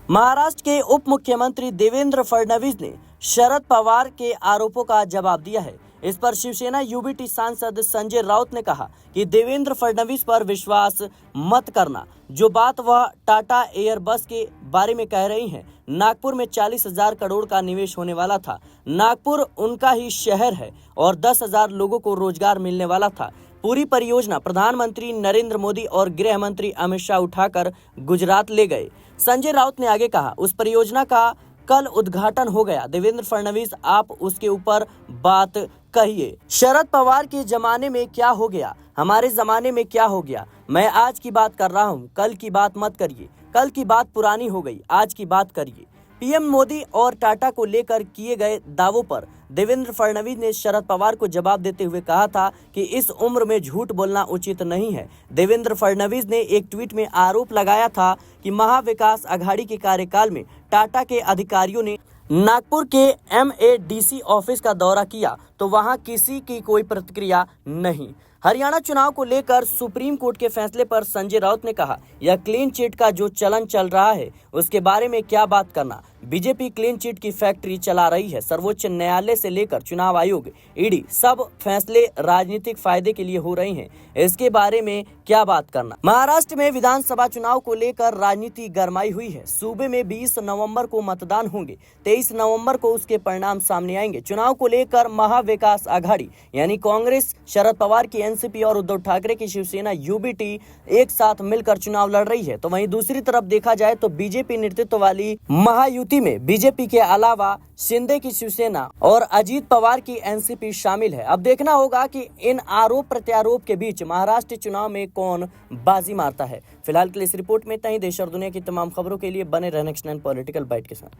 महाराष्ट्र के उप मुख्यमंत्री देवेंद्र फडणवीस ने शरद पवार के आरोपों का जवाब दिया है। इस पर शिवसेना यूबीटी सांसद संजय राउत ने कहा कि देवेंद्र फडणवीस पर विश्वास मत करना। जो बात वह टाटा एयरबस के बारे में कह रही हैं। नागपुर में 40,000 करोड़ का निवेश होने वाला था। नागपुर उनका ही शहर है और 10,000 लोगों को रोजगार मिलने वाला था। पूरी परियोजना प्रधानमंत्री नरेंद्र मोदी और गृह मंत्री अमित शाह उठाकर गुजरात ले गए। संजय राउत ने आगे कहा, उस परियोजना का कल उद्घाटन हो गया। देवेंद्र फडणवीस, आप उसके ऊपर बात कहिए। शरद पवार के जमाने में क्या हो गया, हमारे जमाने में क्या हो गया। मैं आज की बात कर रहा हूँ, कल की बात मत करिए। कल की बात पुरानी हो गई, आज की बात करिए। पीएम मोदी और टाटा को लेकर किए गए दावों पर देवेंद्र फडणवीस ने शरद पवार को जवाब देते हुए कहा था कि इस उम्र में झूठ बोलना उचित नहीं है। देवेंद्र फडणवीस ने एक ट्वीट में आरोप लगाया था कि महाविकास अघाड़ी के कार्यकाल में टाटा के अधिकारियों ने नागपुर के MADC ऑफिस का दौरा किया तो वहां किसी की कोई प्रतिक्रिया नहीं। हरियाणा चुनाव को लेकर सुप्रीम कोर्ट के फैसले पर संजय राउत ने कहा, यह क्लीन चिट का जो चलन चल रहा है उसके बारे में क्या बात करना। बीजेपी क्लीन चिट की फैक्ट्री चला रही है। सर्वोच्च न्यायालय से लेकर चुनाव आयोग, ईडी, सब फैसले राजनीतिक फायदे के लिए हो रहे हैं। इसके बारे में क्या बात करना। महाराष्ट्र में विधानसभा चुनाव को लेकर राजनीति गरमाई हुई है। सूबे में 20 नवंबर को मतदान होंगे। 23 नवंबर को उसके परिणाम सामने आएंगे। चुनाव को लेकर महाविकास अघाड़ी यानी कांग्रेस, शरद पवार की एनसीपी और उद्धव ठाकरे की शिवसेना यूबीटी एक साथ मिलकर चुनाव लड़ रही है। तो वहीं दूसरी तरफ देखा जाए तो बीजेपी नेतृत्व वाली महायुति में बीजेपी के अलावा शिंदे की शिवसेना और अजीत पवार की एनसीपी शामिल है। अब देखना होगा कि इन आरोप प्रत्यारोप के बीच महाराष्ट्र चुनाव में कौन बाजी मारता है। फिलहाल के लिए इस रिपोर्ट में इतना ही। देश और दुनिया की तमाम खबरों के लिए बने रहने नेक्स्ट 9 पॉलिटिकल बाइट के साथ।